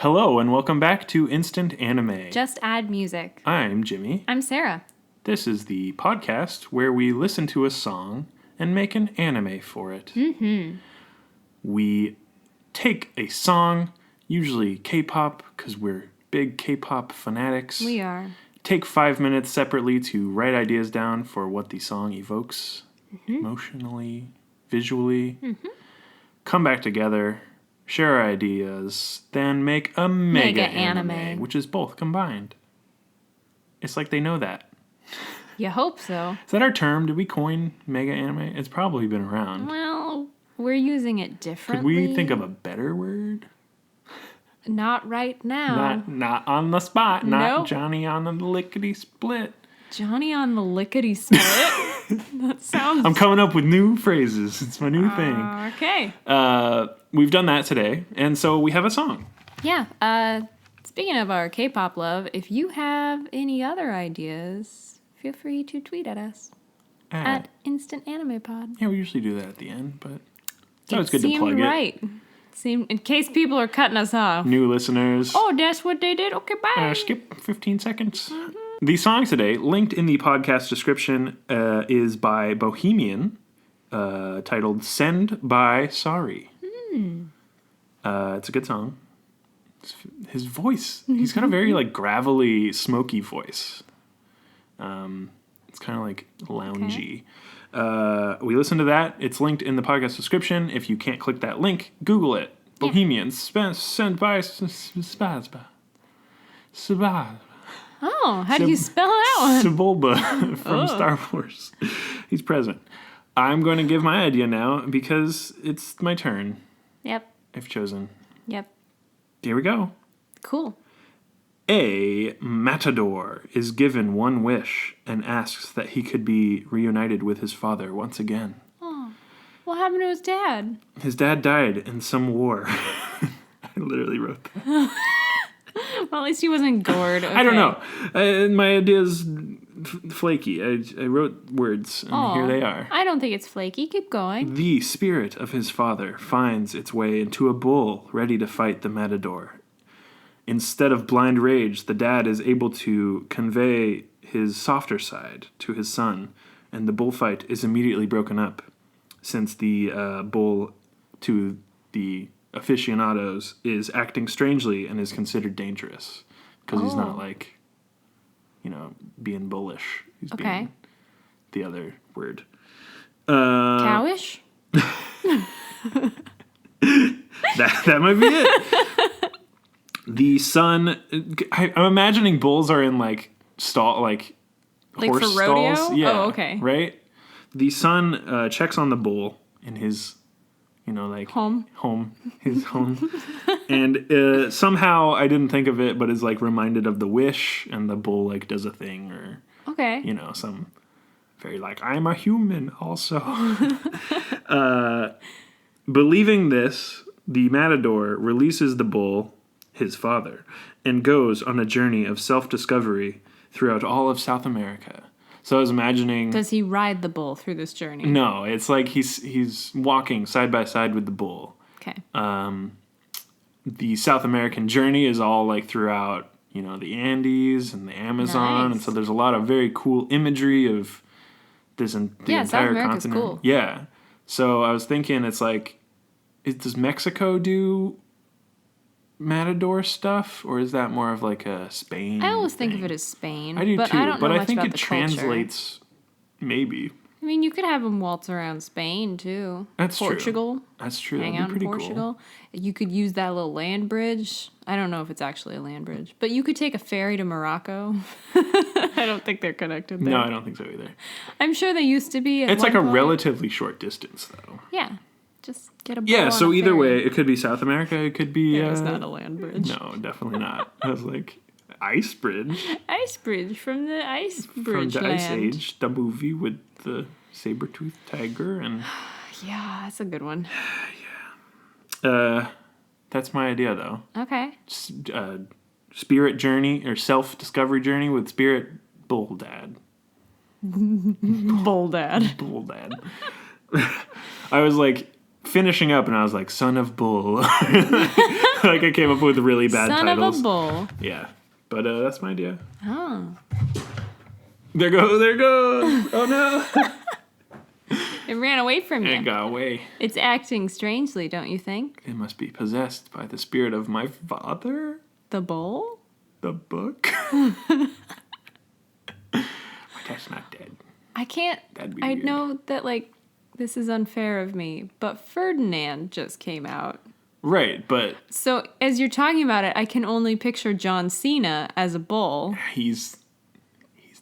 Hello and welcome back to Instant Anime. Just add music. I'm Jimmy. I'm Sarah. This is the podcast where we listen to a song and make an anime for it. Mm-hmm. We take a song, usually K-pop, because we're big K-pop fanatics. We are. Take 5 minutes separately to write ideas down for what the song evokes emotionally, visually. Mm-hmm. Come back together, share our ideas, then make a mega anime, which is both combined. It's like they know that. You hope so. Is that our term? Did we coin mega anime? It's probably been around. Well, we're using it differently. Could we think of a better word? Not right now. Not on the spot. Not Nope. Johnny on the lickety split. Johnny on the lickety split. That sounds... I'm coming up with new phrases. It's my new thing. Okay. We've done that today, and so we have a song. Yeah. Speaking of our K-pop love, if you have any other ideas, feel free to tweet at us at Instant Anime Pod. Yeah, we usually do that at the end, but it's always good to Seemed plug right. Seemed in case people are cutting us off. New listeners. Oh, that's what they did? Okay, bye. Skip 15 seconds. The song today, linked in the podcast description, is by Bohemian, titled Send by Sorry. It's a good song. His voice, he's got a very like gravelly, smoky voice. It's kind of like loungy. We listened to that. It's linked in the podcast description. If you can't click that link, Google it. Bohemian, Send by Sebulba. Oh, how do you spell that one? Sebulba from Star Wars. He's present. I'm going to give my idea now because it's my turn. Yep. I've chosen. Yep. Here we go. Cool. A matador is given one wish and asks that he could be reunited with his father once again. Oh, what happened to his dad? His dad died in some war. I literally wrote that. Well, at least he wasn't gored. Okay. I don't know. My idea's flaky. I wrote words, and here they are. I don't think it's flaky. Keep going. The spirit of his father finds its way into a bull ready to fight the matador. Instead of blind rage, the dad is able to convey his softer side to his son, and the bullfight is immediately broken up, since the bull, to the aficionados, is acting strangely and is considered dangerous, because he's not like, being bullish. He's being the other word. Cowish? That might be it. The son, I'm imagining bulls are in like horse for rodeo? stalls. Yeah. Oh, okay. Right? The son checks on the bull in his, Home. his home. And somehow, I didn't think of it, but is like reminded of the wish, and the bull like does a thing, or, Okay. some very like, I'm a human also. Believing this, the matador releases the bull, his father, and goes on a journey of self-discovery throughout all of South America. So I was imagining... Does he ride the bull through this journey? No, it's like he's walking side by side with the bull. Okay. The South American journey is all like throughout, the Andes and the Amazon. Nice. And so there's a lot of very cool imagery of this the Yeah, South entire America's continent. cool. Yeah. So I was thinking it's like, does Mexico do matador stuff, or is that more of like a Spain I always think thing? of it as Spain. I do but too, I don't know but I much think about it the translates maybe. Culture. I mean, you could have them waltz around Spain too. That's true. Portugal. That's true. Hang That'd out be in pretty Portugal. cool. You could use that little land bridge. I don't know if it's actually a land bridge, but you could take a ferry to Morocco. I don't think they're connected there. No, I don't think so either. I'm sure they used to be. It's like a point. relatively short distance, though. Yeah, just get a boat Yeah, on so a either ferry. way, it could be South America, it could be... It's not a land bridge. No, definitely not. I was like, ice bridge? Ice bridge from the ice bridge From the Ice land. Age, the movie with the saber-toothed tiger, and... Yeah, that's a good one. That's my idea, though. Okay. Spirit journey, or self-discovery journey with Spirit Bull Dad. Bull dad. Bull Dad. I was like finishing up, and I was like, son of bull. Like I came up with really bad Son titles. of a bull. Yeah, but that's my idea. Oh. There goes. Oh no. It ran away from you. It got away. It's acting strangely, don't you think? It must be possessed by the spirit of my father. The bull? The book. My dad's not dead. I can't. That'd be I weird. know that, like, this is unfair of me, but Ferdinand just came out. Right, but So as you're talking about it, I can only picture John Cena as a bull. he's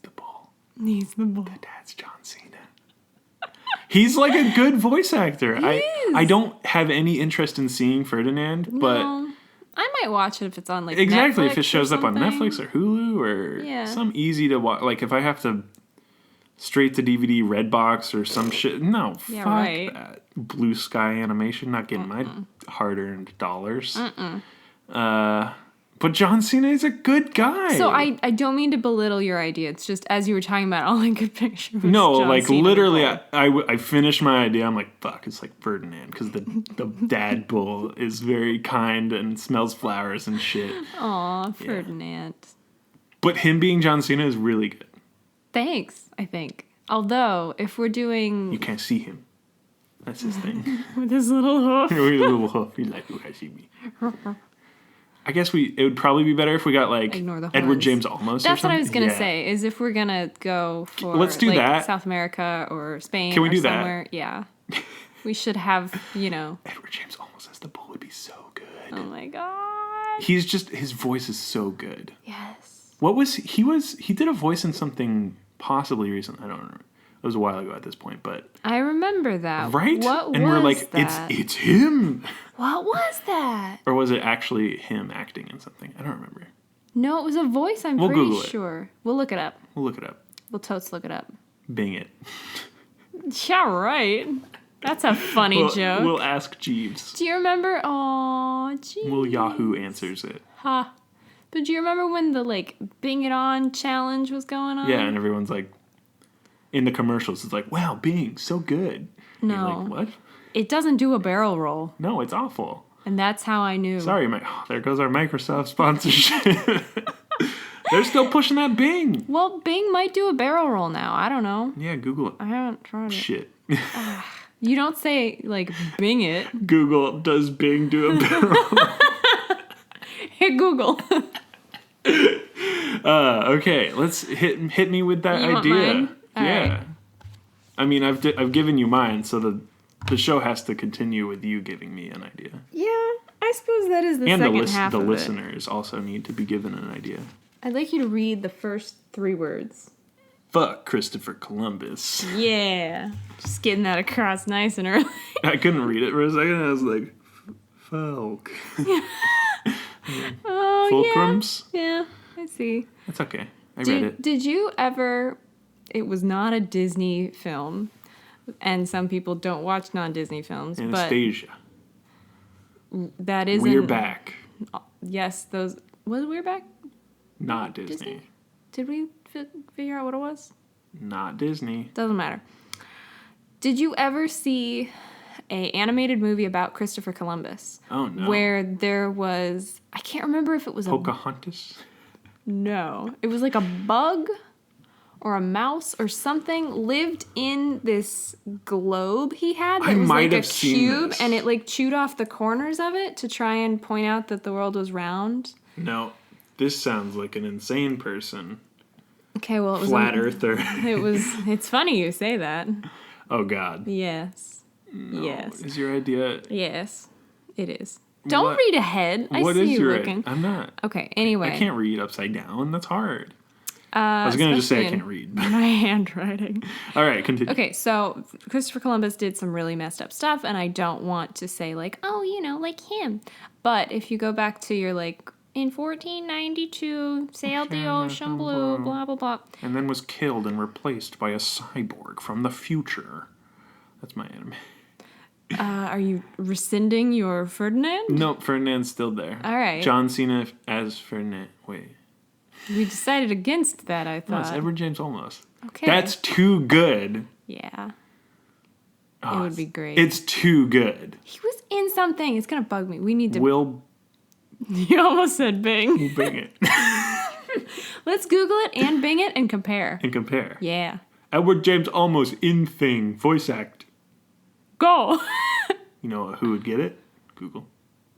the bull. He's the bull. Dad's John Cena. He's like a good voice actor. He is. I don't have any interest in seeing Ferdinand, but No, I might watch it if it's on like exactly Netflix if it shows or up on something. Netflix or Hulu or Yeah. some easy to watch. Like if I have to straight to DVD Redbox or some shit. No, Yeah, fuck right. that. Blue Sky Animation, not getting my hard-earned dollars. But John Cena is a good guy. So I don't mean to belittle your idea. It's just as you were talking about, all I could picture was No, John like Cena the literally, bull. I finished my idea. I'm like, fuck, it's like Ferdinand because the dad bull is very kind and smells flowers and shit. Aw, Ferdinand. But him being John Cena is really good. Thanks, I think. Although, if we're You doing can't see him. That's his thing. with his little hoof. With his little hoof, he's like, you can't see me. I guess it would probably be better if we got like Ignore the Edward horns. James Olmos. or That's what I something. was gonna Yeah. say. Is if we're gonna go for Let's do like that. South America or Spain Can we or do that? somewhere, yeah, we should have Edward James Olmos as the bull would be so good. Oh my god. He's just his voice is so good. Yes. What was he did a voice in something possibly recent. I don't remember. It was a while ago at this point, but I remember that. right? What and was we're like, that? it's him. What was that? Or was it actually him acting in something? I don't remember. No, it was a voice. I'm We'll pretty Google it. sure. We'll look it up. We'll look it up. We'll totes look it up. Bing it. Yeah, right. That's a funny joke. We'll ask Jeeves. Do you remember? Oh, gee. Well, Yahoo answers it. Ha. But do you remember when the like Bing It On challenge was going on? Yeah, and everyone's like, in the commercials, it's like, wow, Bing, so good. And you're No. like, what? It doesn't do a barrel roll, No, it's awful. and that's how I knew. Sorry, there goes our Microsoft sponsorship. They're still pushing that Bing. Well, Bing might do a barrel roll now. I don't know. Yeah, Google it. I haven't tried it. Shit. You don't say like Bing it. Google, does Bing do a barrel? Hey Google. Okay, let's hit me with that You want idea. mine? All Yeah. right. I mean, I've given you mine, so the show has to continue with you giving me an idea. Yeah, I suppose that is the And second half the of it. listeners also need to be given an idea. I'd like you to read the first 3 words. Fuck Christopher Columbus. Yeah. Just getting that across nice and early. I couldn't read it for a second. I was like, Falk. Oh, Fulcrums? Yeah, I see. That's okay. I read it. Did you ever... It was not a Disney film, and some people don't watch non-Disney films, Anastasia. but that is We're back. Yes, those... Was We're Back? Not Disney. Disney? Did we figure out what it was? Not Disney. Doesn't matter. Did you ever see a animated movie about Christopher Columbus? Oh, no. Where there was... I can't remember if it was Pocahontas? No. It was like a bug or a mouse or something lived in this globe he had that I was might like a have seen cube, this. and it like chewed off the corners of it to try and point out that the world was round. No. This sounds like an insane person. Okay, well it was Flat earther. It's funny you say that. Oh, God. Yes. No. Yes. Is your idea... Yes. It is. Don't What- read ahead. I What see is you your looking. I'm not. Okay, anyway. I can't read upside down. That's hard. I was going to just say I can't read. My handwriting. All right, continue. Okay, so Christopher Columbus did some really messed up stuff, and I don't want to say, like, oh, you know, like him. But if you go back to your, like, in 1492, sailed the ocean blue, blah, blah, blah. And then was killed and replaced by a cyborg from the future. That's my anime. Are you rescinding your Ferdinand? Nope, Ferdinand's still there. All right. John Cena as Ferdinand. Wait. We decided against that, I No, it's thought. Edward James Olmos. Okay. That's too good. Yeah. Oh, It would be great. It's too good. He was in something. It's going to bug me. We need to... Will You almost said Bing. We'll Bing it Let's Google it and Bing it and compare. and compare. Yeah. Edward James Olmos in Thing voice act. Go. You know who would get it? Google.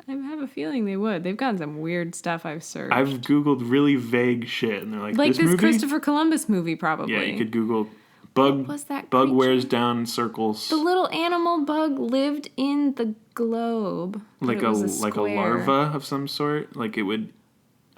I have a feeling they would. They've gotten some weird stuff I've searched. I've Googled really vague shit, and they're like like this this movie. Christopher Columbus movie, probably. Yeah, you could Google bug. What was that Bug creature? wears down circles. The little animal bug lived in the globe. but Like it a was like a square. larva of some sort. Like it would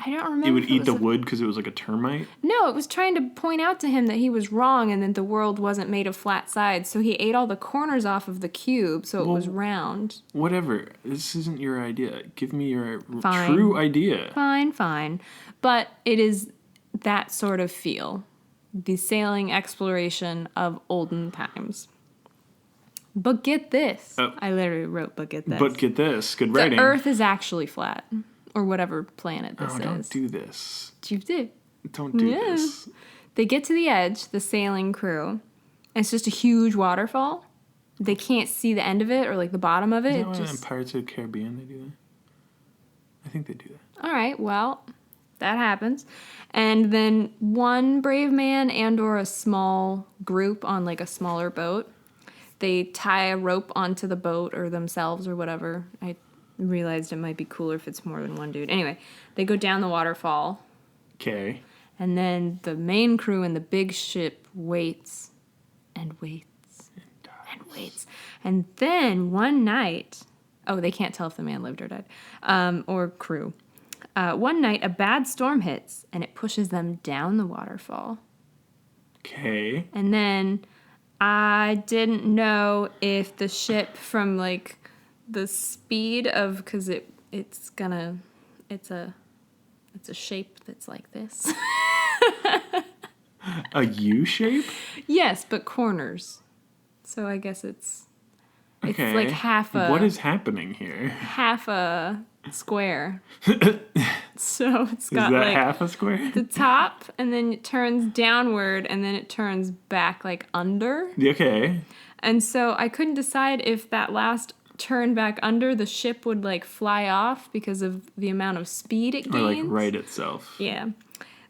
I don't remember. it would if eat was the a- wood because it was like a termite. No, it was trying to point out to him that he was wrong and that the world wasn't made of flat sides. So he ate all the corners off of the cube, so it was round. Whatever. This isn't your idea. Give me your Fine. true idea. Fine. But it is that sort of feel. The sailing exploration of olden times. But get this. Oh. I literally wrote, but get this. But get this. Good the writing. Earth is actually flat. Or whatever planet this Oh, is. don't do this. You did. Don't do Yeah. this. They get to the edge, the sailing crew. And it's just a huge waterfall. They can't see the end of it or like the bottom of it. Is It that why in just Pirates of the Caribbean they do that? I think they do that. all right. Well, that happens, and then one brave man and or a small group on like a smaller boat. They tie a rope onto the boat or themselves or whatever. I realized it might be cooler if it's more than one dude. Anyway, they go down the waterfall, Okay. and then the main crew in the big ship waits and waits and waits. And then one night, oh, they can't tell if the man lived or died, or crew. One night, a bad storm hits, and it pushes them down the waterfall. Okay. And then I didn't know if the ship from like the speed of because it's a shape that's like this. A U shape? Yes, but corners. So I guess it's Okay. like half a What is happening here? half a square. So it's Is got that like half a square? the top, and then it turns downward, and then it turns back like under. Okay. And so I couldn't decide if that last turn back under, the ship would like fly off because of the amount of speed it gains. Or like right itself. Yeah.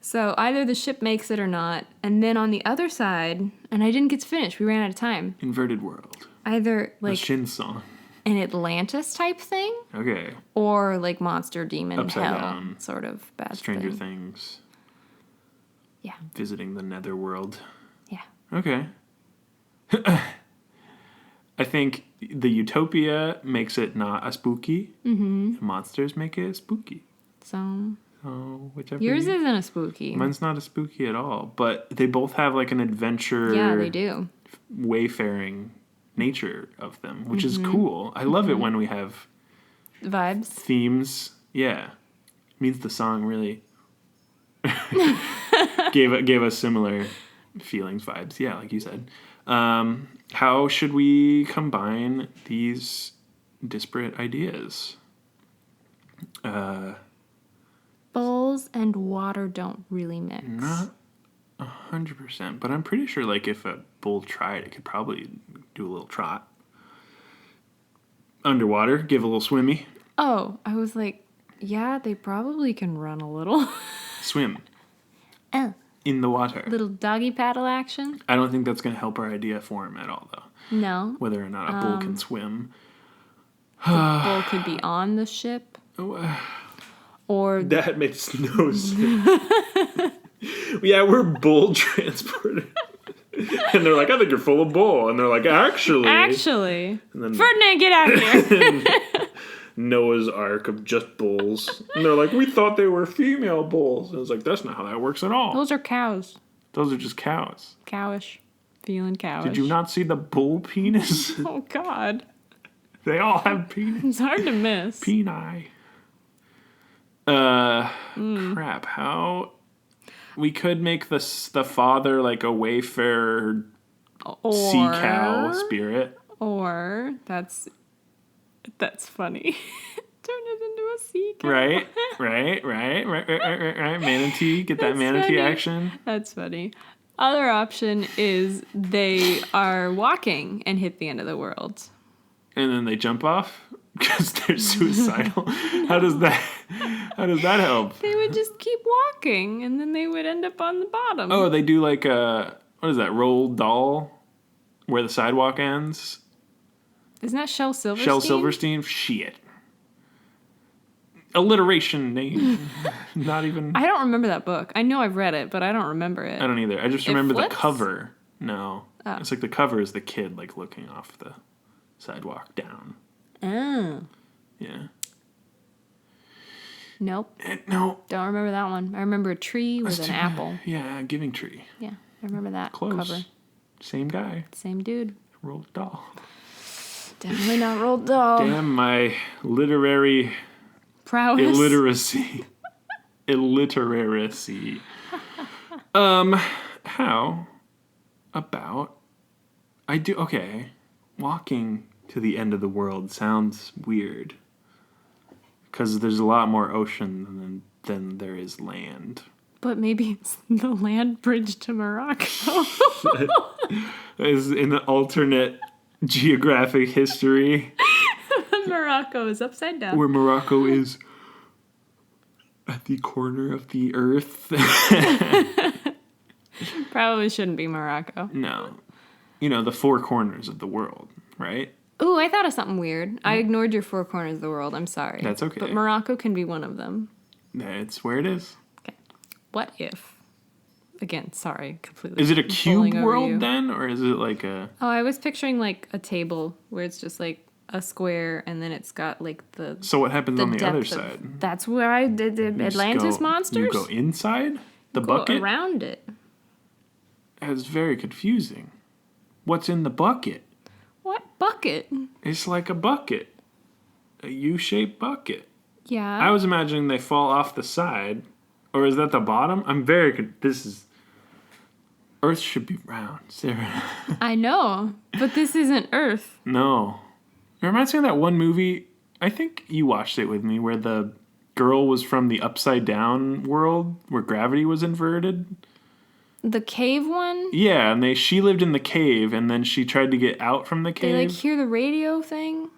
So either the ship makes it or not. And then on the other side, and I didn't get to finish, we ran out of time. Inverted world. Either The like Shin song. an Atlantis type thing, Okay. or like monster demon Upside hell down. sort of bad Stranger thing. Things. Yeah. Visiting the netherworld. Yeah. Okay. I think the utopia makes it not a spooky. Mm-hmm. Monsters make it spooky. So So whichever. yours isn't a spooky. Mine's not a spooky at all, but they both have like an adventure. Yeah, they do. Wayfaring nature of them, which Mm-hmm. is cool. I love it when we have Vibes. themes. Yeah, means the song really gave us similar feelings, vibes. Yeah, like you said. How should we combine these disparate ideas? Bulls and water don't really mix. Not 100%, but I'm pretty sure like if a bull tried, it could probably do a little trot. Underwater, give a little swimmy. Oh, I was like, yeah, they probably can run a little. Swim Oh. in the water. Little doggy paddle action? I don't think that's going to help our idea form at all, though. No. Whether or not a bull can swim. The bull could be on the ship. Or That makes no sense. Yeah, we're bull transporters. And they're like, I think you're full of bull. And they're like, actually. And then Ferdinand, get out of here. Noah's Ark of just bulls. And they're like, we thought they were female bulls. And I was like, that's not how that works at all. Those are cows. Those are just cows. Cowish. Feeling cowish. Did you not see the bull penis? Oh, God. They all have penis. It's hard to miss. Peni. Crap. How... We could make the father like a wayfarer sea cow spirit. Or that's funny. Turn it into a sea cow. Right. Manatee. Get that That's manatee funny. action. That's funny. Other option is they are walking and hit the end of the world. And then they jump off Because they're suicidal. How does that help? They would just keep walking, and then they would end up on the bottom. Oh, they do like a, what is that, Roald Dahl? Where the sidewalk ends? Isn't that Shel Silverstein? Shel Silverstein? Shit. Alliteration name. Not even... I don't remember that book. I know I've read it, but I don't remember it. I don't either. I just remember the flips? cover. No. Oh. It's like the cover is the kid, like, looking off the sidewalk down. Oh. Yeah. Nope. No. Don't remember that one. I remember a tree with an apple. Yeah, Giving Tree. Yeah, I remember that Close. cover. Same guy. Same dude. Roald Dahl. Definitely not Roald Dahl. Damn my literary Prowess. illiteracy. Illiteracy. How about walking to the end of the world sounds weird. Because there's a lot more ocean than there is land. But maybe it's the land bridge to Morocco. Is in the alternate geographic history Morocco is upside down. where Morocco is at the corner of the earth. Probably shouldn't be Morocco. No. You know, the four corners of the world, right? Ooh, I thought of something weird. I ignored your four corners of the world. I'm sorry. That's okay. But Morocco can be one of them. That's where it is. Okay. What if? Again, sorry, completely. Is it a bowling cube over world you. then? Or is it like a... Oh, I was picturing like a table where it's just like a square and then it's got like the So what happens on the other depth of- side? That's where I did the You just Atlantis go- monsters. You go inside the Go bucket? around it. That's very confusing. What's in the bucket? What bucket? It's like a bucket. A U-shaped bucket. Yeah. I was imagining they fall off the side. Or is that the bottom? I'm very... This is... Earth should be round, Sarah. I know, but this isn't Earth. No. It reminds me of that one movie, I think you watched it with me, where the girl was from the upside down world, where gravity was inverted. The cave one? Yeah, and she lived in the cave, and then she tried to get out from the cave. They like hear the radio thing?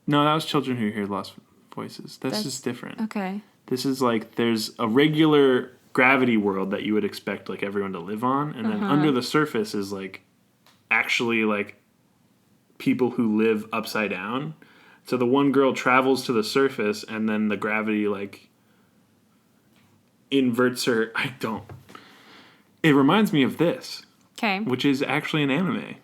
No, that was Children Who Hear Lost Voices. That's just different. Okay. This is like, there's a regular gravity world that you would expect like everyone to live on, and then under the surface is like actually like people who live upside down. So the one girl travels to the surface, and then the gravity like inverts her. It reminds me of this, Okay. which is actually an anime.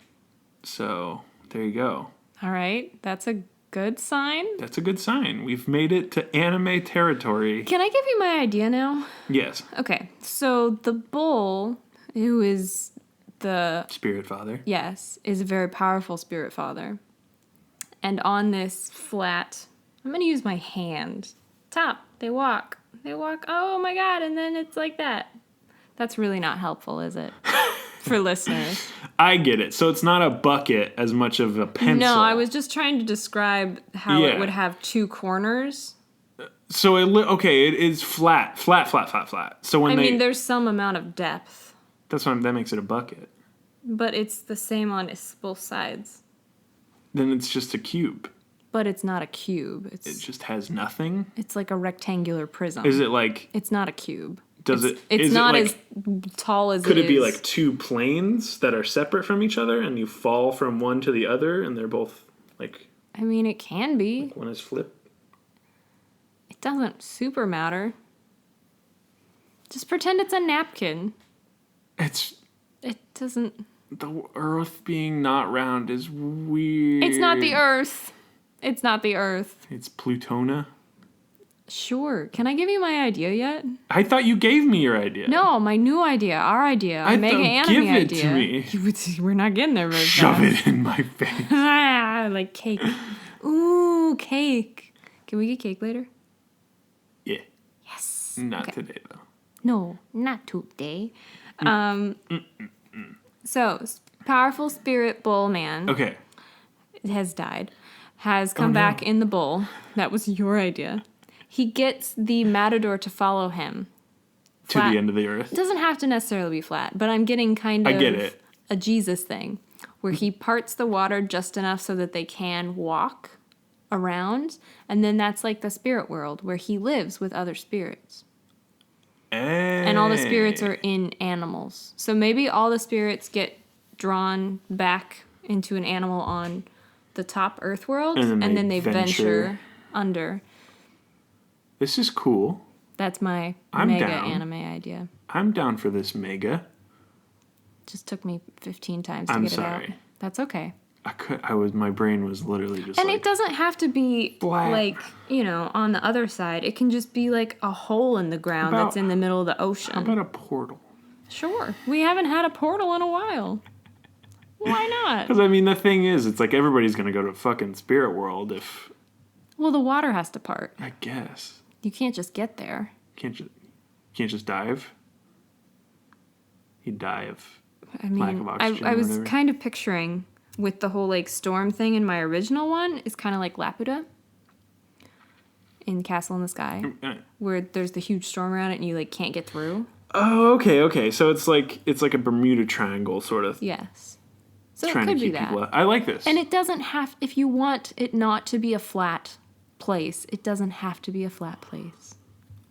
So there you go. All right. That's a good sign. That's a good sign. We've made it to anime territory. Can I give you my idea now? Yes. Okay. So the bull, who is the... Spirit Father. Yes, is a very powerful spirit father. And on this flat... I'm going to use my hand. Top. They walk. Oh my god. And then it's like that. That's really not helpful, is it? For listeners. I get it. So it's not a bucket as much of a pencil. No, I was just trying to describe how Yeah. it would have two corners. So it is flat. So when I mean, there's some amount of depth, that makes it a bucket. but it's the same on both sides. Then it's just a cube. But it's not a cube. It just has nothing. It's like a rectangular prism. Is it like? It's not a cube. Does it's, it? It's is not it like, as tall as Could it be is. like two planes that are separate from each other, and you fall from one to the other, and they're both like? I mean, it can be. One is flipped. It doesn't super matter. Just pretend it's a napkin. It doesn't... The Earth being not round is weird. It's not the Earth. It's not the Earth. It's Plutona. Sure. Can I give you my idea yet? I thought you gave me your idea. No, my new idea. Our idea. Our mega anime give it idea. to me. We're not getting there very Shove fast. it in my face. Like cake. Ooh, cake. Can we get cake later? Yeah. Yes. Not Okay. today though. No, not today. So, powerful spirit bull man Okay. has died. Has come back in the bull. That was your idea. He gets the matador to follow him. To the end of the earth. It doesn't have to necessarily be flat, but I'm getting kind I of get it. a Jesus thing where he parts the water just enough so that they can walk around, and then that's like the spirit world where he lives with other spirits. And all the spirits are in animals. So maybe all the spirits get drawn back into an animal on the top Earth world, and then they venture under. This is cool. That's my I'm mega down. anime idea. I'm down for this mega. Just took me 15 times to I'm get sorry. it out. That's okay. My brain was literally just And like, it doesn't have to be flat. like, on the other side. It can just be like a hole in the ground that's in the middle of the ocean. how about a portal? Sure. We haven't had a portal in a while. Why not? Because, I mean, the thing is, it's like everybody's going to go to fucking spirit world if, Well, the water has to part. I guess. You can't just get there. Can't just dive? You'd die of I lack mean, of oxygen I or was whatever. kind of picturing with the whole like storm thing in my original one is kind of like Laputa in Castle in the Sky, where there's the huge storm around it and you like can't get through. Oh, okay. So it's like a Bermuda Triangle sort of Yes. So it trying to could be keep that. people out. I like this. And it doesn't have, if you want it not to be a flat place, it doesn't have to be a flat place.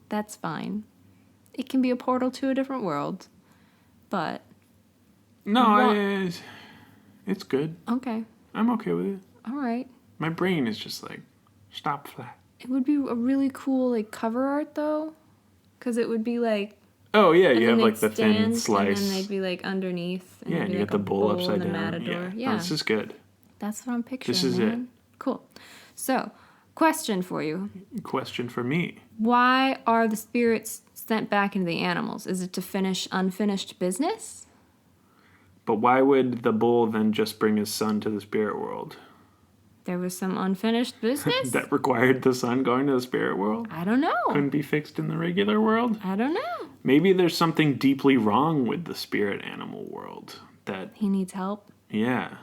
That's fine. It can be a portal to a different world. But, No, it's good. okay. I'm okay with it. All right. My brain is just like, stop flat. It would be a really cool, like, cover art, though. Because it would be, like... Oh, yeah, and you then have like they'd the thin stand, slice. And then they'd be, like, underneath. And Yeah, there'd and be, you like, get the a bull and upside the down. matador. Yeah. No, this is good. That's what I'm picturing, This is man. Cool. So, question for you. Question for me. Why are the spirits sent back into the animals? Is it to finish unfinished business? But why would the bull then just bring his son to the spirit world? There was some unfinished business? That required the son going to the spirit world? I don't know. Couldn't be fixed in the regular world? I don't know. Maybe there's something deeply wrong with the spirit animal world. That, He needs help. yeah.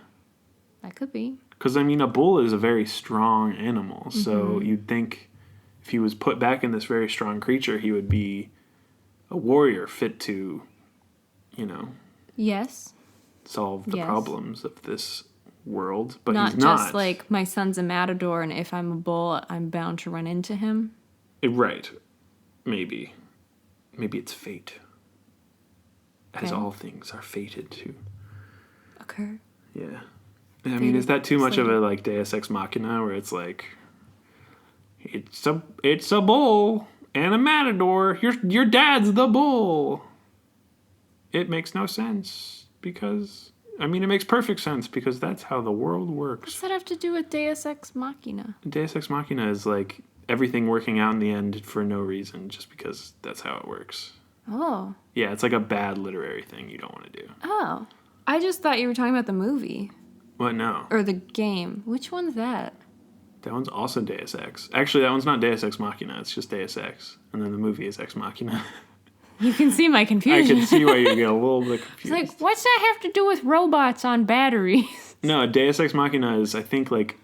That could be. Because, I mean, a bull is a very strong animal. So you'd think if he was put back in this very strong creature, he would be a warrior fit to, Yes. solve the Yes. problems of this world. But Not he's not. just like my son's a matador and if I'm a bull, I'm bound to run into him. Right. Maybe. Maybe it's fate. As Okay. all things are fated to. Occur. Yeah. I mean, is that too much of slated. a like Deus Ex Machina where it's like it's a bull and a matador. Your dad's the bull. It makes no sense because it makes perfect sense because that's how the world works. What's that have to do with Deus Ex Machina? Deus Ex Machina is like everything working out in the end for no reason just because that's how it works. Oh. Yeah, it's like a bad literary thing you don't want to do. Oh. I just thought you were talking about the movie. What? No. Or the game. Which one's that? That one's also Deus Ex. Actually, that one's not Deus Ex Machina. It's just Deus Ex. And then the movie is Ex Machina. You can see my I confusion. can see why you get a little bit It's confused. like, what's that have to do with robots on batteries? No, Deus Ex Machina is, I think, like,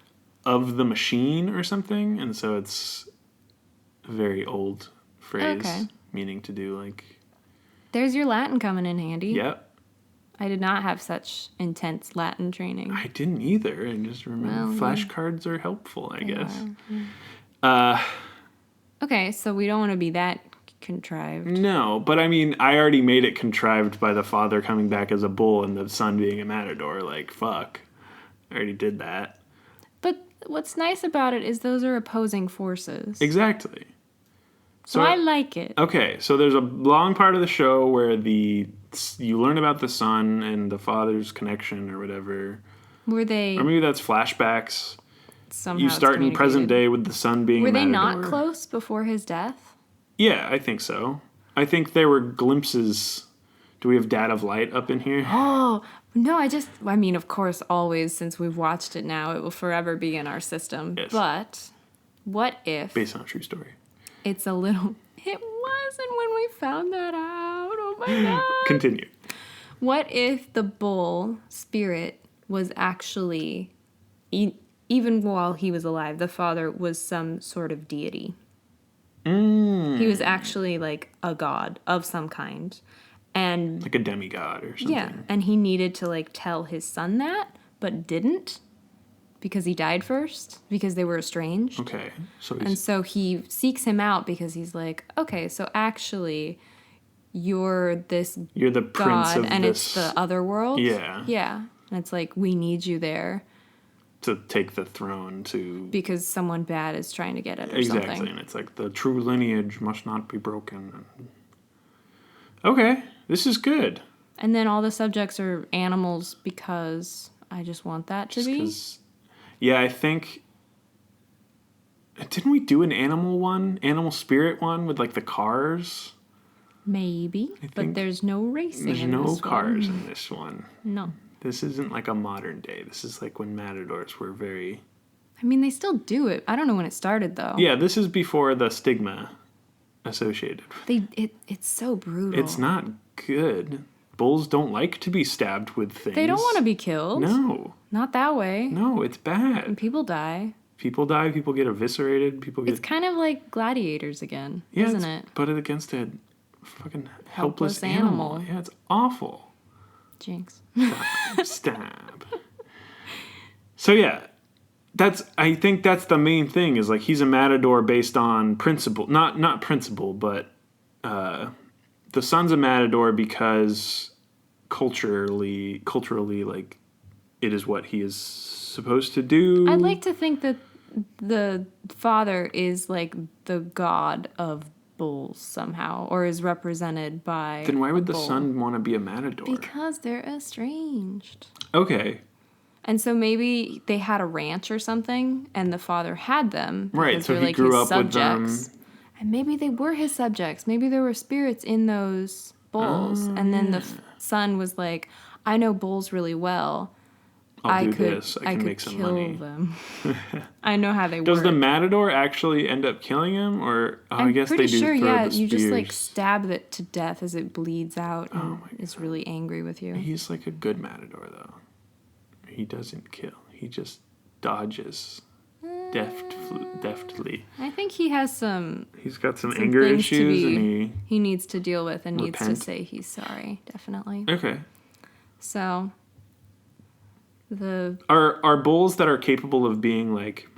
of the machine or something. And so it's a very old phrase. Okay. Meaning to do, like... There's your Latin coming in handy. Yep. I did not have such intense Latin training. I didn't either. I just remember Well, flashcards are helpful, I guess. are, Okay, so we don't want to be that contrived. No, but I mean, I already made it contrived by the father coming back as a bull and the son being a matador. Like, fuck. I already did that. But what's nice about it is those are opposing forces. Exactly. So I like it. Okay, so there's a long part of the show where you learn about the son and the father's connection or whatever. Were they Or maybe that's flashbacks. somehow You start in present communicated? day with the son being Were a they matador. not close before his death? Yeah, I think so. I think there were glimpses. Do we have Dad of Light up in here? Oh, no, I mean, of course, always, since we've watched it now, it will forever be in our system. Yes. But what if Based on a true story. it's a little... It wasn't when we found that out. Oh my God. Continue. What if the bull spirit was actually, even while he was alive, the father was some sort of deity? He was actually like a god of some kind. And Like a demigod or something. yeah, and he needed to like tell his son that, but didn't. because he died first, because they were estranged. Okay. So And he's so he seeks him out because he's like, okay, so actually you're this you're the prince god of and this it's the other world. Yeah. Yeah. And it's like, we need you there to take the throne to because someone bad is trying to get it or exactly, something. and it's like the true lineage must not be broken. Okay, this is good. And then all the subjects are animals because I just want that to Just be. 'cause- yeah, I think. Didn't we do an animal spirit one with like the cars? Maybe. But think there's no racing There's in no this cars one. in this one. No. This isn't like a modern day. This is like when matadors were very. I mean, they still do it. I don't know when it started, though. Yeah, this is before the stigma associated. It's so brutal. It's not good. Bulls don't like to be stabbed with things. They don't want to be killed. No, Not that way. no, it's bad. And people die. People die. People get eviscerated. People get It's kind of like gladiators again, yeah, isn't it's- it? But against a fucking helpless Helpless animal. animal. Yeah, it's awful. Jinx. Stab. So yeah, I think that's the main thing is like he's a matador based on principle, not principle, but the son's a matador because culturally like it is what he is supposed to do. I'd like to think that the father is like the god of bulls somehow, or is represented by. Then why would a the bull. son want to be a matador? Because they're estranged. Okay, And so maybe they had a ranch or something, and the father had them. Right, because so they're he like grew his up with subjects. them. And maybe they were his subjects. Maybe there were spirits in those bulls. And then the son was like, I know bulls really well. I'll do this. I can could make some kill money. them. I know how they Does work. the matador actually end up killing him, or I I'm guess pretty they do sure, throw yeah. the You just like spears. stab it to death as it bleeds out and Oh my is really angry with you. He's like a good matador, though. He doesn't kill. He just dodges deftly. I think he has some He's got some Some anger things to issues, be- and he needs to deal with and needs to Repent. say he's sorry, definitely. okay. So the Are bulls that are capable of being like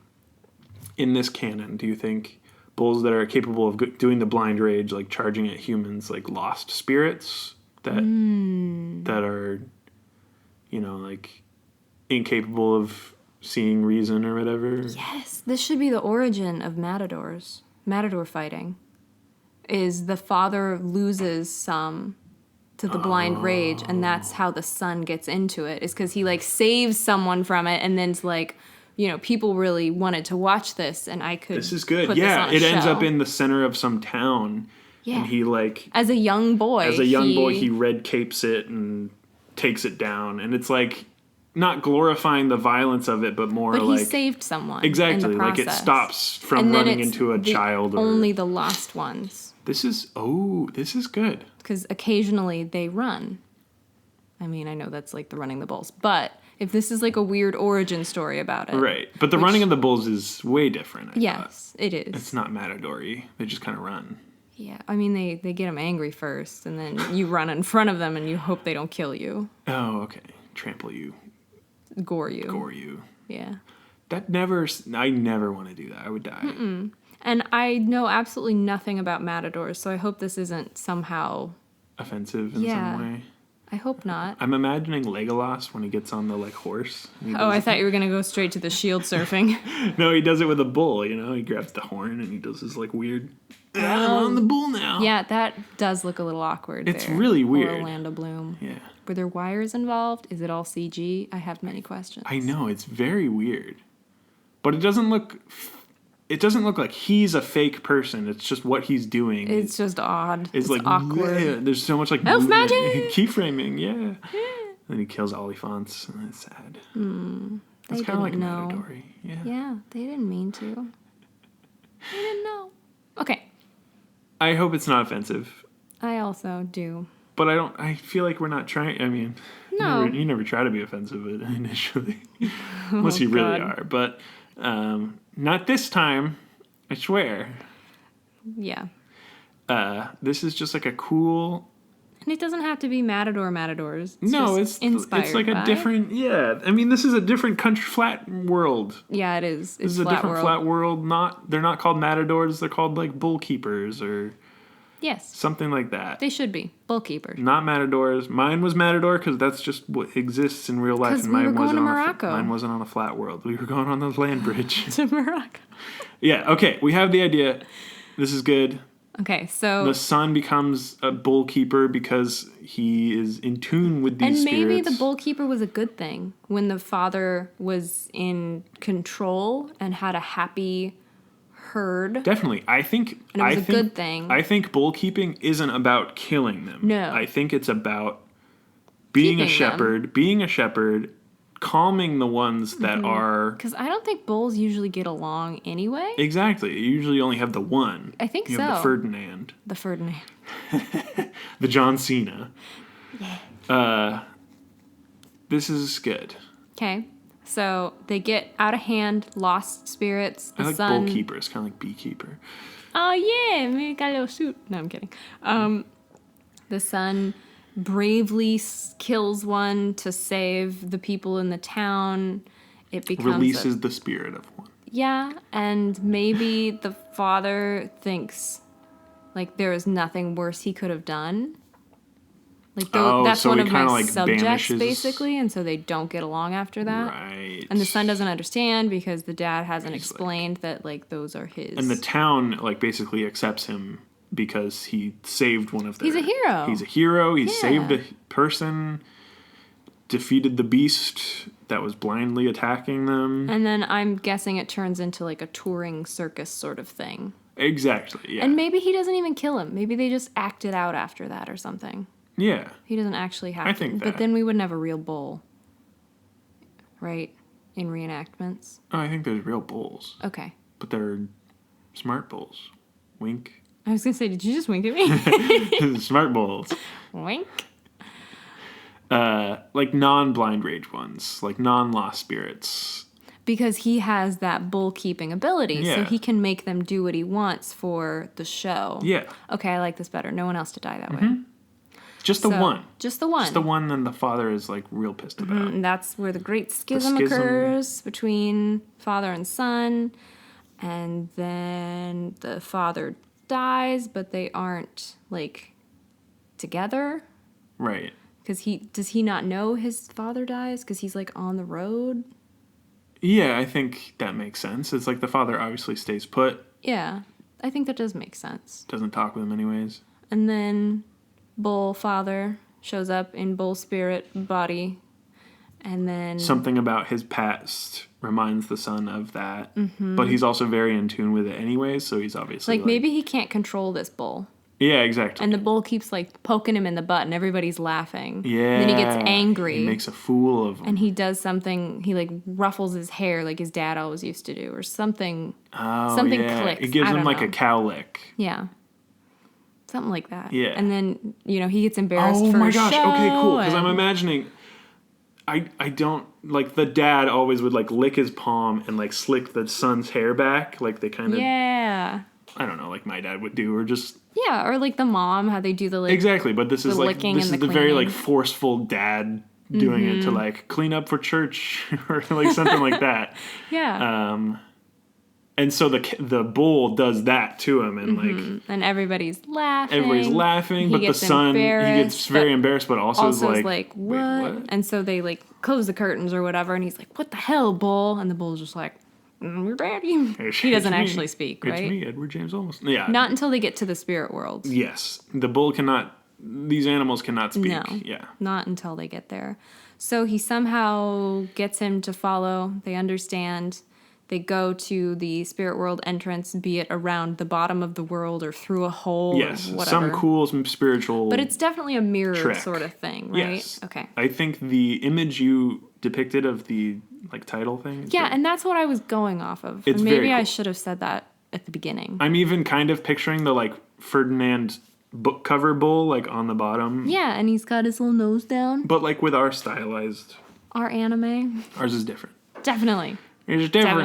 in this canon? Do you think bulls that are capable of doing the blind rage, like charging at humans, like lost spirits that that are, like incapable of seeing reason or whatever? yes, this should be the origin of matadors. Matador fighting is the father loses some to the blind rage, and that's how the son gets into it. Is because he like saves someone from it, and then it's like, people really wanted to watch this, and I could. This is good. Put this Yeah, on a it ends show. up in the center of some town, Yeah. and he like As a young boy. as a young boy he red capes it and takes it down, and it's like not glorifying the violence of it, but more But like he saved someone. exactly in the like it process. stops from And then running it's into a the- child. Or Only the lost ones, this is good. because occasionally they run. I mean, I know that's like the running the bulls, but if this is like a weird origin story about it, Right, but the running of the bulls is way different. I thought. yes, it is. It's not matador-y. They just kind of run. Yeah, I mean they get them angry first, and then you run in front of them, and you hope they don't kill you, Oh, okay. Trample you, gore you. gore you. Yeah. I never want to do that. I would die. And I know absolutely nothing about matadors, so I hope this isn't somehow. Offensive in Yeah. some way. I hope not. I'm imagining Legolas when he gets on the horse. and he Oh, does I thought you were gonna go straight to the shield surfing. No, he does it with a bull, He grabs the horn and he does this weird. I'm on the bull now. Yeah, that does look a little awkward. It's there. really weird. Orlando Bloom. Yeah. Were there wires involved? Is it all CG? I have many questions. I know, it's very weird. But it doesn't look like he's a fake person. It's just what he's doing. It's just odd. It's like awkward. bleh. There's so much Elf movement. magic! Keyframing, yeah. Then he kills Oliphants, and it's sad. That's They kind of like didn't know. Matador. Yeah. Yeah, they didn't mean to. They didn't know. Okay, I hope it's not offensive. I also do. But I feel like we're not trying. I mean, No. you never try to be offensive initially, unless you really God. are. But not this time, I swear. Yeah. This is just like a cool And it doesn't have to be matadors. No, just it's inspired like a by. different. Yeah, I mean, this is a different country flat world. Yeah, it is. This It's is a flat different world. flat world. They're not called matadors. They're called like bull keepers or Yes, something like that. they should be bull keepers. Not matadors. Mine was matador because that's just what exists in real life. 'Cause And we mine were going wasn't to on Morocco. Mine wasn't on a flat world. We were going on the land bridge. To Morocco. Yeah. Okay. We have the idea. This is good. Okay, so The son becomes a bull keeper because he is in tune with these and maybe spirits. the bull keeper was a good thing when the father was in control and had a happy herd. Definitely. I think And it was I a think, good thing. I think bull keeping isn't about killing them. No. I think it's about being a Keeping them. shepherd, calming the ones that are Because I don't think bulls usually get along anyway. exactly. You usually only have the one. I think you have the so. Ferdinand, The Ferdinand. the John Cena. Yeah. This is good. Okay, so they get out of hand, lost spirits. The I like son. bull keeper. It's kind of like beekeeper. Oh yeah, maybe got a little suit. No, I'm kidding. The son bravely kills one to save the people in the town. It becomes Releases the spirit of one. yeah, and maybe the father thinks like there is nothing worse he could have done. Like that's so one he of kinda, my like, subjects banishes- basically, and so they don't get along after that. Right. And the son doesn't understand because the dad hasn't He's like- explained that like those are his. And the town like basically accepts him because he saved one of their. He's a hero. He's a hero. He Yeah. saved a person, defeated the beast that was blindly attacking them. And then I'm guessing it turns into like a touring circus sort of thing. Exactly. Yeah. And maybe he doesn't even kill him. Maybe they just act it out after that or something. yeah. He doesn't actually have I to. think But that. then we wouldn't have a real bull. Right? In reenactments. Oh, I think there's real bulls, Okay. but they're smart bulls. Wink. I was going to say, did you just wink at me? Smart bulls. Wink. Like non-blind rage ones, like non-lost spirits. Because he has that bull keeping ability. So Yeah. he can make them do what he wants for the show. Yeah. Okay, I like this better. No one else to die that way. Just the So, one. Just the one. Just the one. Then the father is like real pissed about. And that's where the great schism schism. occurs between father and son. And then the father dies, but they aren't like together. Right. Because does he not know his father dies? Because he's like on the road. Yeah, I think that makes sense. It's like the father obviously stays put, Yeah, I think that does make sense. doesn't talk with him anyways. And then Bull father shows up in Bull spirit body. And then Something about his past reminds the son of that, but he's also very in tune with it anyways, so he's obviously like maybe he can't control this bull. Yeah, exactly. And the bull keeps like poking him in the butt and everybody's laughing. Yeah. And then he gets angry. He makes a fool of him. and he does something, he like ruffles his hair like his dad always used to do or something. something clicks. It gives I him don't like know. a cow lick. Yeah. Something like that. Yeah. And then, he gets embarrassed Oh for my a gosh. show. Okay, cool. Because I'm and- imagining. I don't like the dad always would like lick his palm and like slick the son's hair back, like they kind of Yeah. I don't know, like my dad would do, or just Yeah, or like the mom, how they do the like exactly. But this is the like licking this and is the the very like cleaning. Mm-hmm. forceful dad doing it to like clean up for church or like something like that. Yeah. And so the bull does that to him, and like and everybody's laughing. everybody's laughing, He but the gets son he gets embarrassed, very but embarrassed, but also is Also is like, like, "Wait, what? And so they like close the curtains or whatever, and he's like, what the hell, bull? And the bull's just like, your daddy. He doesn't actually speak, right? It's me, Edward James Olmos. Yeah. Not until they get to the spirit world. Yes. The bull cannot, these animals cannot speak. No. Yeah. Not until they get there. So he somehow gets him to follow. They understand. They go to the spirit world entrance, be it around the bottom of the world or through a hole Yes. or whatever. Some cool, some spiritual. But it's definitely a mirror Trick. sort of thing, right? Yes. Okay. I think the image you depicted of the like title thing. Yeah, and that's what I was going off of. It's And maybe very I cool. should have said that at the beginning. I'm even kind of picturing the like Ferdinand book cover bull like on the bottom. Yeah, and he's got his little nose down. But like with our stylized, Our anime. ours is different. Definitely. It's different.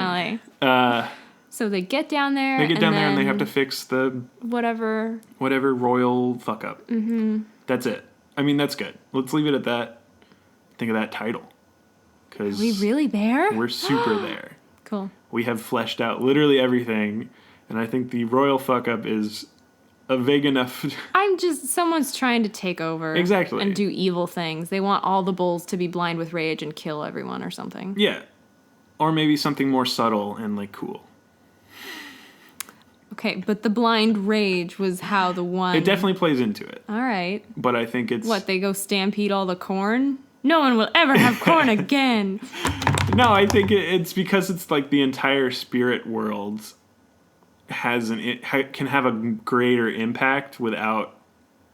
Definitely. So they get down there. They get down there and they then have to fix the whatever. whatever royal fuck up. That's it. I mean, that's good. Let's leave it at that. Think of that title. Because Are we really there? we're super there. Cool. We have fleshed out literally everything. And I think the royal fuck up is a vague enough... Someone's trying to take over. Exactly. And do evil things. They want all the bulls to be blind with rage and kill everyone or something. Yeah. Or maybe something more subtle and, like, cool. Okay, but the blind rage was how the one... It definitely plays into it. All right. But I think it's... What, they go stampede all the corn? No one will ever have corn again. No, I think it's because it's like the entire spirit world can have a greater impact without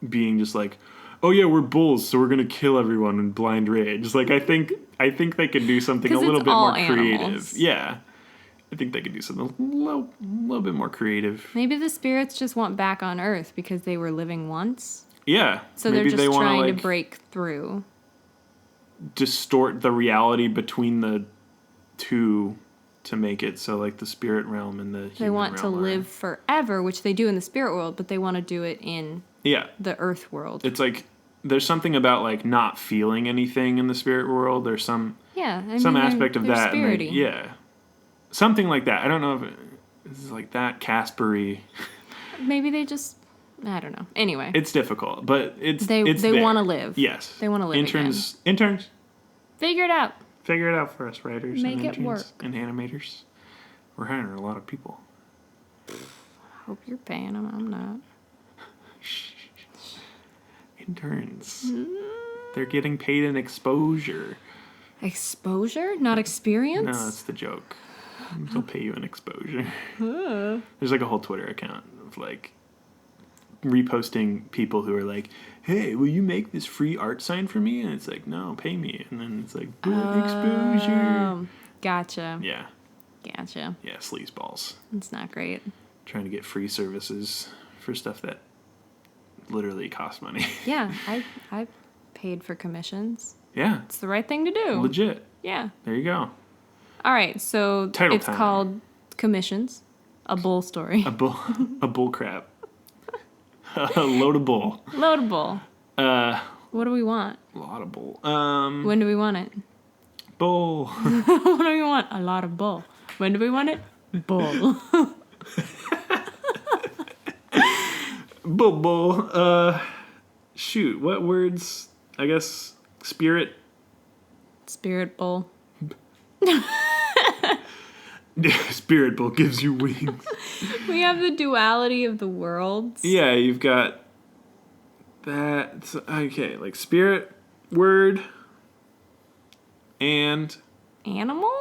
being just like, oh yeah, we're bulls, so we're gonna kill everyone in blind rage. Like I think they could do something a little bit more creative. Animals. Yeah, I think they could do something a little bit more creative. Maybe the spirits just want back on Earth because they were living once. Yeah, So maybe they're just wanna, trying like, to break through. distort the reality between the two to make it so like the spirit realm and the human They want to realm are- live forever, which they do in the spirit world, but they want to do it in Yeah, the Earth world. it's like there's something about like not feeling anything in the spirit world. There's some aspect of that. And Spirity. yeah, something like that. I don't know if it's like that Caspery. Maybe they just, I don't know. Anyway, It's difficult, but it's they there. want to live. Yes, They wanna live Interns, Figure it out. figure it out for us, writers Make and it interns work. and animators. We're hiring a lot of people. Hope you're paying them. I'm not. Interns, they're getting paid in exposure. Exposure, not experience. No, that's the joke. They'll pay you in exposure. There's like a whole Twitter account of like reposting people who are like, hey, will you make this free art sign for me? And it's like, no, pay me. And then it's like, exposure. Gotcha. Yeah. Gotcha. Yeah, sleazeballs. It's not great. Trying to get free services for stuff that literally costs money. Yeah, I paid for commissions. Yeah. It's the right thing to do. Legit. Yeah. There you go. All right, so Title it's time. called Commissions, a bull story. A bull crap. A load of bull. Load of bull. What do we want? A lot of bull. When do we want it? Bull. What do we want? A lot of bull. When do we want it? Bull. Bull. Shoot, what words? I guess spirit. Spirit bull. Spirit bull gives you wings. We have the duality of the worlds. Yeah, you've got that. Okay, like spirit word and Animal?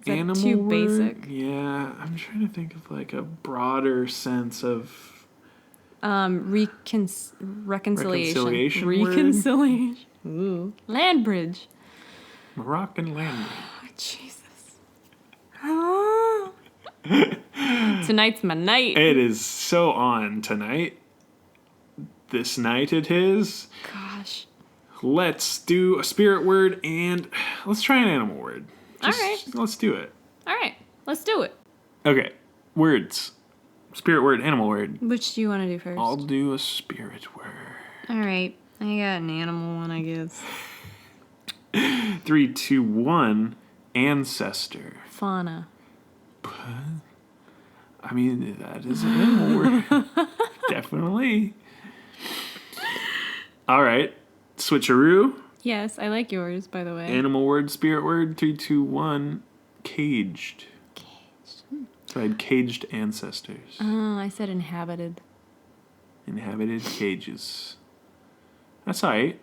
Is that animal too word? basic? Yeah, I'm trying to think of like a broader sense of Reconciliation. Reconciliation word? Reconciliation. Ooh. Land bridge. Moroccan land. Oh, Jesus. Tonight's my night. It is so on tonight. This night it is. Gosh. Let's do a spirit word and let's try an animal word. All right. Let's do it. All right. Let's do it. Okay. Words. Spirit word, animal word. Which do you want to do first? I'll do a spirit word. All right. I got an animal one, I guess. 3, 2, 1. Ancestor. Fauna. I mean, that is an animal word. Definitely. All right. Switcheroo. Yes, I like yours, by the way. Animal word, spirit word. 3, 2, 1. Caged. So I had caged ancestors. Oh, I said inhabited. Inhabited cages. That's all right.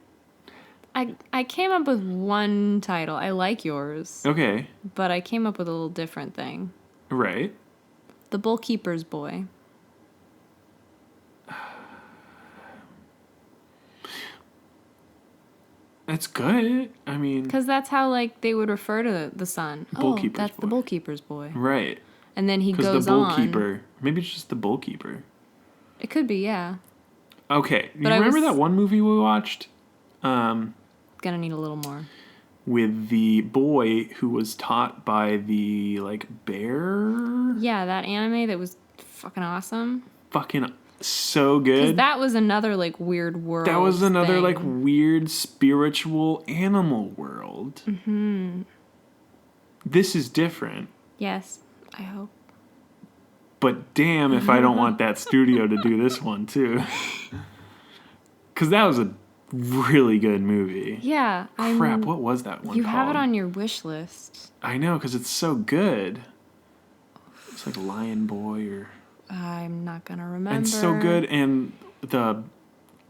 I came up with one title. I like yours, Okay. but I came up with a little different thing. Right. The Bullkeeper's Boy. That's good. I mean, Because that's how, like, they would refer to the son. Bullkeeper's that's the boy. Bullkeeper's Boy. right. And then he Because goes the on. bullkeeper. Maybe it's just the bullkeeper. It could be, yeah. Okay. You But I remember was- that one movie we watched? Gonna need a little more. With the boy who was taught by the, like, bear? Yeah, that anime that was fucking awesome. Fucking so Because good. that was another like weird world. That was another thing. like weird spiritual animal world. Mm-hmm. This is different. Yes, I hope. But damn if I don't want that studio to do this one too. Because that was a really good movie. Yeah. Crap, what was that one You called? have it on your wish list. I know, because it's so good. It's like Lion Boy or... I'm not gonna remember. And so good, and the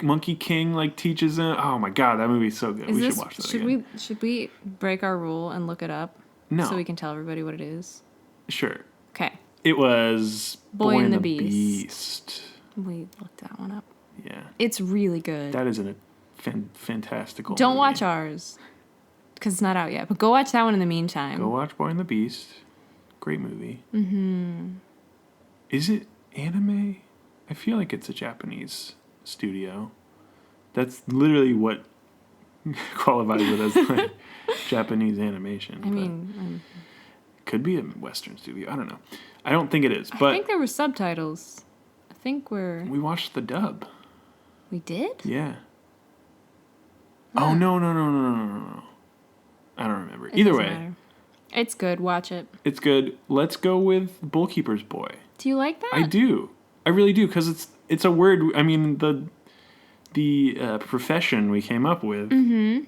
Monkey King like teaches him. Oh my god, that movie's so good. Should watch that again. Should we break our rule and look it up? No. So we can tell everybody what it is. Sure. Okay. It was Boy and the Beast. We looked that one up. Yeah. It's really good. That is a fantastical Don't movie. watch ours because it's not out yet. But go watch that one in the meantime. Go watch Boy and the Beast. Great movie. Mm-hmm. Is it anime? I feel like it's a Japanese studio. That's literally what qualifies it as like Japanese animation. I mean, could be a Western studio. I don't know. I don't think it is. I But think there were subtitles. I think we watched the dub. we did. Yeah. Yeah. Oh no. I don't remember. It Either doesn't way, matter. It's good. Watch it. it's good. Let's go with Bullkeeper's Boy. Do you like that? I do. I really do, because it's a word. I mean, the profession we came up with. Mm-hmm.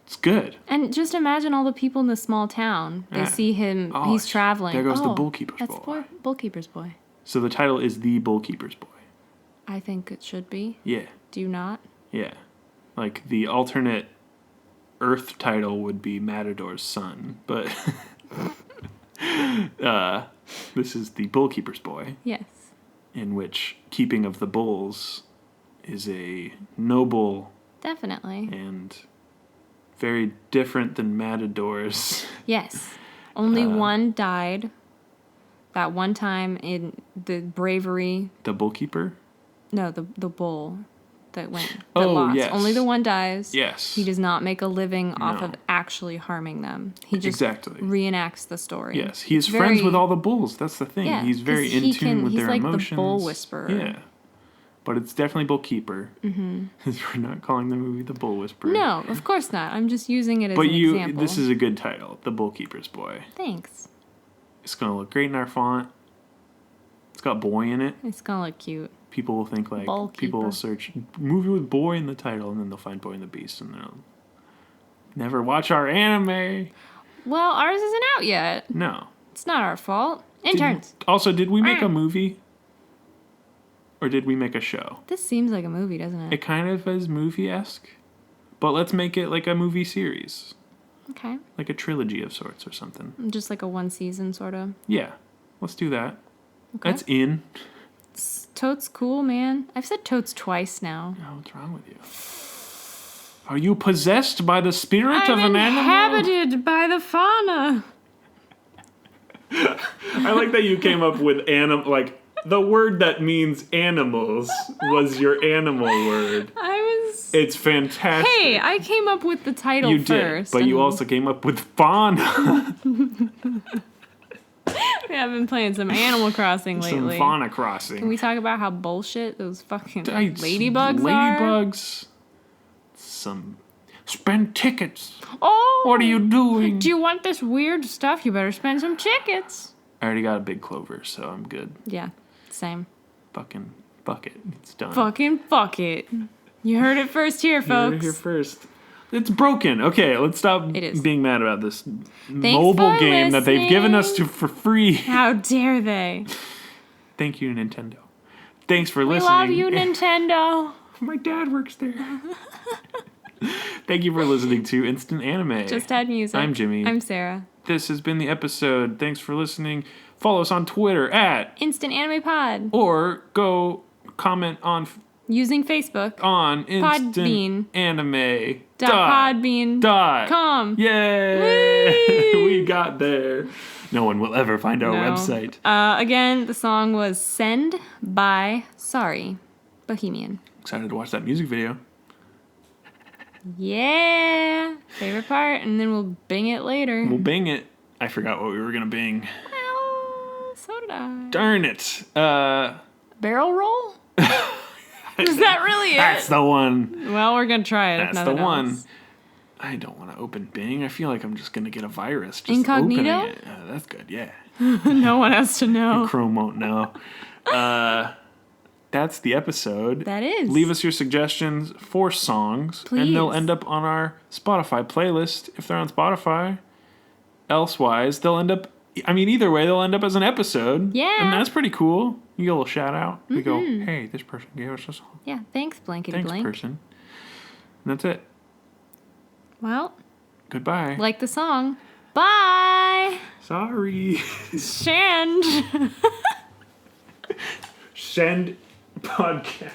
It's good. And just imagine all the people in the small town. They Yeah. see him. Oh, He's traveling. there goes the Bullkeeper's That's Boy. Bullkeeper's Boy. So the title is The Bullkeeper's Boy. I think it should be. Yeah, Do you not? yeah. Like the alternate Earth title would be Matador's Son, but this is The Bullkeeper's Boy, Yes. in which keeping of the bulls is a noble Definitely. and very different than Matador's. Yes. Only one died. That one time in the bravery. The Bullkeeper? No, the bull that Oh, lost. yes. Only the one dies. Yes. He does not make a living off No. of actually harming them. He just Exactly. reenacts the story. Yes, he is It's friends very- with all the bulls. That's the thing. Yeah, He's very 'cause in tune with he's their like emotions. the bull whisperer. Yeah. But it's definitely Bullkeeper. Mm-hmm. We're not calling the movie The Bull Whisperer. No, of course not. I'm just using it as But an example. this is a good title, The Bullkeeper's Boy. Thanks. It's going to look great in our font. It's got boy in it. It's gonna look cute. People will think like, Bullkeeper. people will search movie with boy in the title, and then they'll find Boy and the Beast, and they'll never watch our anime. Well, ours isn't out yet. No. It's not our fault. Interns. Did we make a movie? Or did we make a show? This seems like a movie, doesn't it? It kind of is movie-esque, but let's make it like a movie series, Okay. like a trilogy of sorts or something. Just like a one season sort of. Yeah, let's do that. Okay. That's in. Totes cool, man. I've said totes twice now. Oh, what's wrong with you? Are you possessed by the spirit of I'm an animal? inhabited by the fauna. I like that you came up with like the word that means animals was your animal word. I was. It's fantastic. Hey, I came up with the title you first. did, but you and also came up with fauna. we have been playing some Animal Crossing Some lately. fauna crossing. Can we talk about how bullshit those fucking Hey, ladybugs are? Ladybugs. Some spend tickets. Oh! What are you doing? Do you want this weird stuff? You better spend some tickets. I already got a big clover, so I'm good. Yeah, same. Fucking fuck it. It's done. Fucking fuck it. You heard it first here, You heard it folks. here first. It's broken. Okay, let's stop It is. being mad about this mobile for game that they've given us listening. for free. How dare they? Thank you, Nintendo. Thanks for We listening. love you, Nintendo. My dad works there. Thank you for listening to Instant Anime. Just had music. I'm Jimmy. I'm Sarah. This has been the episode. Thanks for listening. Follow us on Twitter Instant Anime Pod. or go comment on Using Facebook. Instant Podbean. Anime Podbean. Com. Yay! Whee! We got there. No one will ever find our No. website. Again, the song was Send by Sorry, Bohemian. Excited to watch that music video. Yeah. Favorite part, and then we'll bing it later. We'll bing it. I forgot what we were gonna bing. Well, so did I. Darn it. Barrel roll? Is that really it? That's the one. Well, we're going to try it. if That's the nothing one. else. I don't want to open Bing. I feel like I'm just going to get a virus. Just Incognito? opening it. That's good, yeah. No one has to know. Chrome won't know. That's the episode. That is. Leave us your suggestions for songs. And they'll Please. end up on our Spotify playlist if they're on Spotify. Elsewise, they'll end up... I mean, either way, they'll end up as an episode. Yeah. And that's pretty cool. You get a little shout out. We go, hey, this person gave us a song. Yeah, thanks, blankety Thanks, blank. person. And that's it. Well, Goodbye. like the song. Bye! Sorry. Send. Send podcast.